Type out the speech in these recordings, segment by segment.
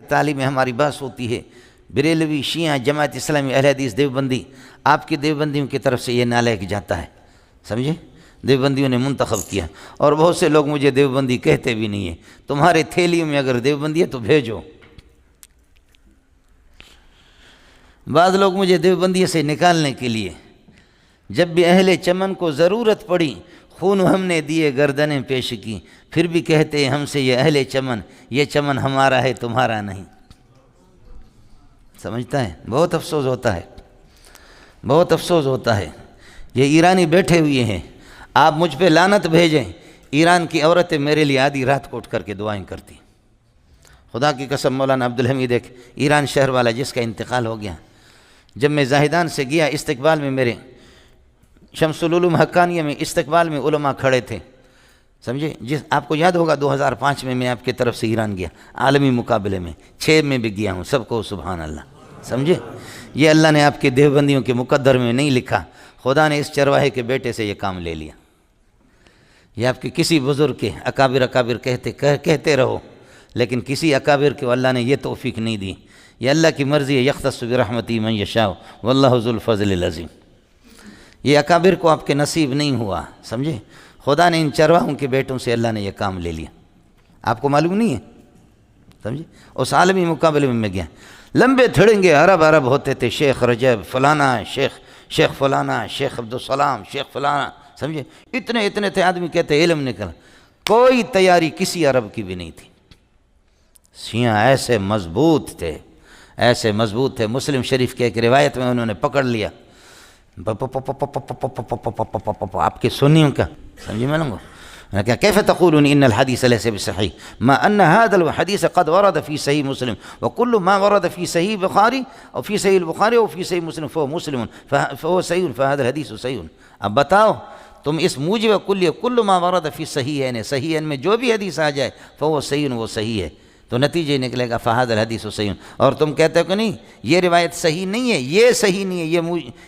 تعلیم میں ہماری بحث ہوتی ہے، بریلوی، شیعہ، جماعت اسلامی، اہل حدیث، دیوبندی، آپ کی دیوبندیوں کی طرف سے یہ نالائق جاتا ہے، سمجھے؟ دیوبندیوں نے منتخب کیا، اور بہت سے لوگ مجھے دیوبندی کہتے بھی نہیں ہیں۔ تمہارے تھیلیوں میں اگر دیوبندی ہے تو بھیجو۔ بعض لوگ مجھے دیوبندی سے نکالنے کے لیے، جب بھی اہل چمن کو ضرورت پڑی خون ہم نے دیے گردنیں پیش کی، پھر بھی کہتے ہیں ہم سے یہ اہل چمن، یہ چمن ہمارا ہے تمہارا نہیں۔ سمجھتا ہے؟ بہت افسوس ہوتا ہے، بہت افسوس ہوتا ہے۔ یہ ایرانی بیٹھے ہوئے ہیں، آپ مجھ پہ لعنت بھیجیں، ایران کی عورتیں میرے لیے آدھی رات کو اٹھ کر کے دعائیں کرتی۔ خدا کی قسم، مولانا عبدالحمید ایک ایران شہر والا جس کا انتقال ہو گیا، جب میں زاہدان سے گیا استقبال میں، میرے شمس العلوم حقانیہ میں استقبال میں علماء کھڑے تھے، سمجھے؟ آپ کو یاد ہوگا 2005 میں آپ کی طرف سے ایران گیا، عالمی مقابلے میں 6 میں بھی گیا ہوں، سب کو سبحان اللہ، سمجھے؟ یہ اللہ نے آپ کے دیوبندیوں کے مقدر میں نہیں لکھا، خدا نے اس چرواہے کے بیٹے سے یہ کام لے لیا۔ یہ آپ کے کسی بزرگ کے اکابر کہتے رہو، لیکن کسی اکابر کو اللہ نے یہ توفیق نہیں دی۔ یہ اللہ کی مرضی ہے، یختص برحمتہ من یشاء واللہ ذو الفضل العظیم۔ یہ اکابر کو آپ کے نصیب نہیں ہوا، سمجھے؟ خدا نے ان چرواہوں کے بیٹوں سے اللہ نے یہ کام لے لیا، آپ کو معلوم نہیں ہے، سمجھے؟ اس عالمی مقابلے میں میں گیا، لمبے تھڑنگے عرب ہوتے تھے، شیخ رجب فلانا، شیخ فلانا، شیخ عبدالسلام، شیخ فلانا، سمجھے؟ اتنے تھے، آدمی کہتے علم نکلا، کوئی تیاری کسی عرب کی بھی نہیں تھی۔ شیعہ ایسے مضبوط تھے، مسلم شریف کے ایک روایت میں انہوں نے پکڑ لیا، آپ کے سنیوں کا، سمجھے میں لوں گا، کیف تقولون ان الحدیث لیس بصحیح ما ان هذا الحديث قد ورد في صحیح مسلم وكل ما ورد في صحیح بخاری او في صحیح البخاری او في صحیح مسلم فهو صحیح فهذا الحديث صحیح۔ اب بتاؤ تم اس موجب کل ما ورد في صحیحین، صحیحین میں جو بھی حدیث آ جائے فهو صحیح، وہ صحیح ہے، تو نتیجہ نکلے گا فہذا الحدیث صحیح، اور تم کہتے ہو کہ نہیں یہ روایت صحیح نہیں ہے، یہ صحیح نہیں ہے،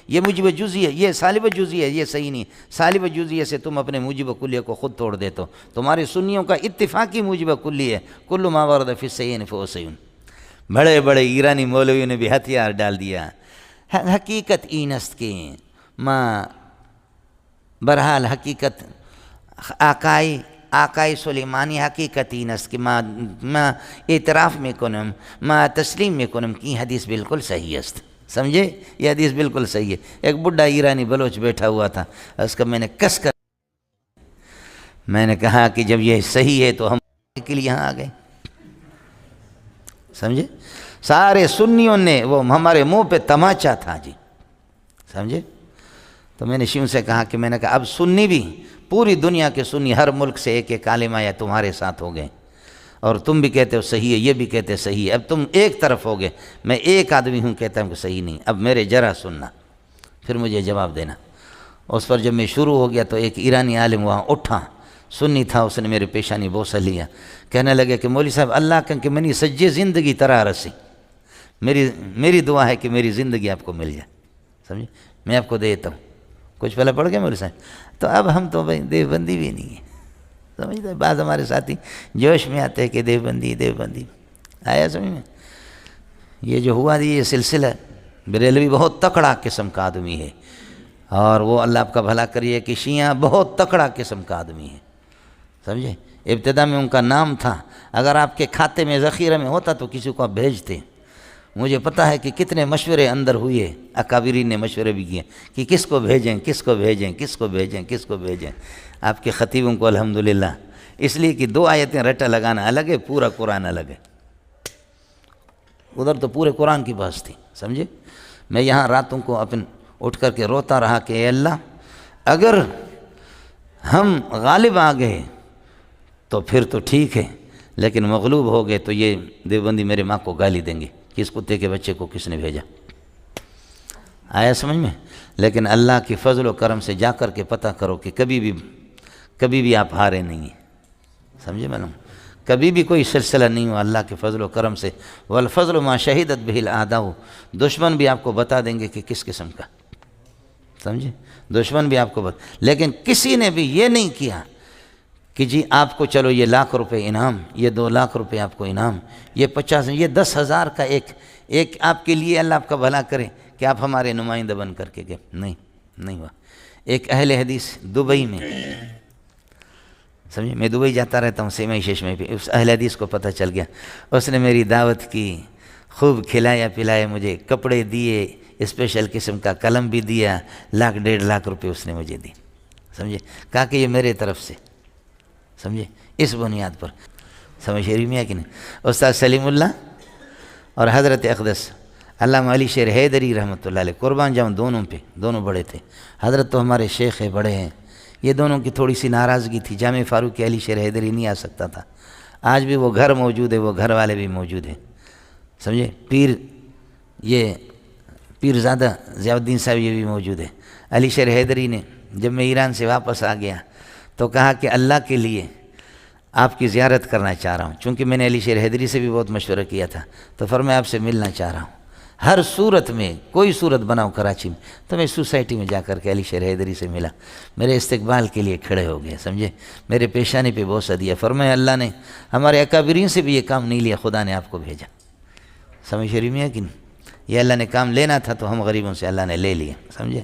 یہ موجب جزئی ہے، یہ سالب جزئی ہے، یہ صحیح نہیں ہے۔ سالب جزئی سے تم اپنے موجب کلیہ کو خود توڑ دیتے ہو، تمہارے سنیوں کا اتفاقی موجب کلی ہے، کل ما ورد فی الصحیحین فہو صحیح۔ بڑے بڑے ایرانی مولویوں نے بھی ہتھیار ڈال دیا، حقیقت اینست کے ماں، بہرحال حقیقت آقای سلیمانی حقیقتی نست کہ ما اعتراف میں کنم، ما تسلیم میں کنم کی حدیث بالکل صحیح است، سمجھے؟ یہ حدیث بالکل صحیح ہے۔ ایک بڈھا ایرانی بلوچ بیٹھا ہوا تھا، اس کا میں نے کس کر میں نے کہا کہ جب یہ صحیح ہے تو ہم کے لیے یہاں آ گئے، سمجھے؟ سارے سنیوں نے وہ ہمارے منہ پہ تماچا تھا جی، سمجھے؟ تو میں نے شیعوں سے کہا کہ میں نے کہا اب سنی بھی، پوری دنیا کے سنی ہر ملک سے ایک کالمہ یا تمہارے ساتھ ہو گئے، اور تم بھی کہتے ہو صحیح ہے، یہ بھی کہتے صحیح ہے، اب تم ایک طرف ہو گئے، میں ایک آدمی ہوں کہتا ہوں کہ صحیح نہیں، اب میرے ذرا سننا، پھر مجھے جواب دینا۔ اس پر جب میں شروع ہو گیا تو ایک ایرانی عالم وہاں اٹھا، سنی تھا، اس نے میرے پیشانی بوسہ لیا، کہنے لگے کہ مولوی صاحب اللہ کہ منی سجے زندگی طرح رسی، میری دعا ہے کہ میری زندگی آپ کو مل جائے، سمجھے؟ میں آپ کو دیتا ہوں، کچھ پہلے پڑھ گئے مولوی صاحب؟ تو اب ہم تو بھائی دیوبندی بھی نہیں ہیں، سمجھتے؟ بعض ہمارے ساتھی جوش میں آتے ہیں کہ دیوبندی آیا سمجھ میں؟ یہ جو ہوا یہ سلسلہ، بریلوی بہت تکڑا قسم کا آدمی ہے، اور وہ اللہ آپ کا بھلا کریے کہ شیعہ بہت تکڑا قسم کا آدمی ہے، سمجھے؟ ابتدا میں ان کا نام تھا، اگر آپ کے کھاتے میں ذخیرہ میں ہوتا تو کسی کو آپ بھیجتے۔ مجھے پتہ ہے کہ کتنے مشورے اندر ہوئے، اکابرین نے مشورے بھی کیے کہ کس کو بھیجیں۔ آپ کے خطیبوں کو الحمدللہ، اس لیے کہ 2 آیتیں رٹا لگانا الگ ہے، پورا قرآن الگ ہے، ادھر تو پورے قرآن کی بحث تھی، سمجھے؟ میں یہاں راتوں کو اٹھ کر کے روتا رہا کہ اے اللہ اگر ہم غالب آ گئے تو پھر تو ٹھیک ہے، لیکن مغلوب ہو گئے تو یہ دیوبندی میرے ماں کو گالی دیں گے، کس کتے کے بچے کو کس نے بھیجا؟ آیا سمجھ میں؟ لیکن اللہ کی فضل و کرم سے جا کر کے پتہ کرو کہ کبھی بھی آپ ہارے نہیں ہیں، سمجھے میں؟ کبھی بھی کوئی سلسلہ نہیں ہوا اللہ کے فضل و کرم سے، والفضل ما شہدت بہ الاعداء، دشمن بھی آپ کو بتا دیں گے کہ کس قسم کا، سمجھے؟ دشمن بھی آپ کو لیکن کسی نے بھی یہ نہیں کیا کہ جی آپ کو چلو یہ 1,00,000 روپے انعام، یہ 2,00,000 روپے آپ کو انعام، یہ 50، یہ 10,000 کا ایک آپ کے لیے اللہ آپ کا بھلا کرے کہ آپ ہمارے نمائندہ بن کر کے گئے۔ نہیں ہوا۔ ایک اہل حدیث دبئی میں، سمجھے، میں دبئی جاتا رہتا ہوں سیمئی چشمے پہ، اس اہل حدیث کو پتہ چل گیا، اس نے میری دعوت کی، خوب کھلایا پلایا، مجھے کپڑے دیے، اسپیشل قسم کا قلم بھی دیا، 1,00,000 1,50,000 روپے اس نے مجھے دی، سمجھے، کہا کہ یہ میرے طرف سے، سمجھے، اس بنیاد پر، سمجھ شریف میں ہے کہ نہیں۔ استاد سلیم اللہ اور حضرت اقدس علامہ علی شیر حیدری رحمۃ اللہ علیہ، قربان جاؤں دونوں پہ، دونوں بڑے تھے، حضرت تو ہمارے شیخ ہیں، بڑے ہیں، یہ دونوں کی تھوڑی سی ناراضگی تھی، جامع فاروق علی شیر حیدری نہیں آ سکتا تھا، آج بھی وہ گھر موجود ہے، وہ گھر والے بھی موجود ہیں، سمجھے، یہ پیرزادہ ضیاء الدین صاحب یہ بھی موجود ہے۔ علی شیر حیدری نے جب میں ایران سے واپس آ گیا تو کہا کہ اللہ کے لیے آپ کی زیارت کرنا چاہ رہا ہوں، چونکہ میں نے علی شیر حیدری سے بھی بہت مشورہ کیا تھا، تو فرمایا آپ سے ملنا چاہ رہا ہوں، ہر صورت میں کوئی صورت بناؤ کراچی میں، تو میں سوسائٹی میں جا کر کے علی شیر حیدری سے ملا، میرے استقبال کے لیے کھڑے ہو گئے، سمجھے، میرے پیشانی پہ بوسہ دیا، فرمایا اللہ نے ہمارے اکابرین سے بھی یہ کام نہیں لیا، خدا نے آپ کو بھیجا، سمجھ شریف میں ہے کہ نہیں، یہ اللہ نے کام لینا تھا تو ہم غریبوں سے اللہ نے لے لیا، سمجھے۔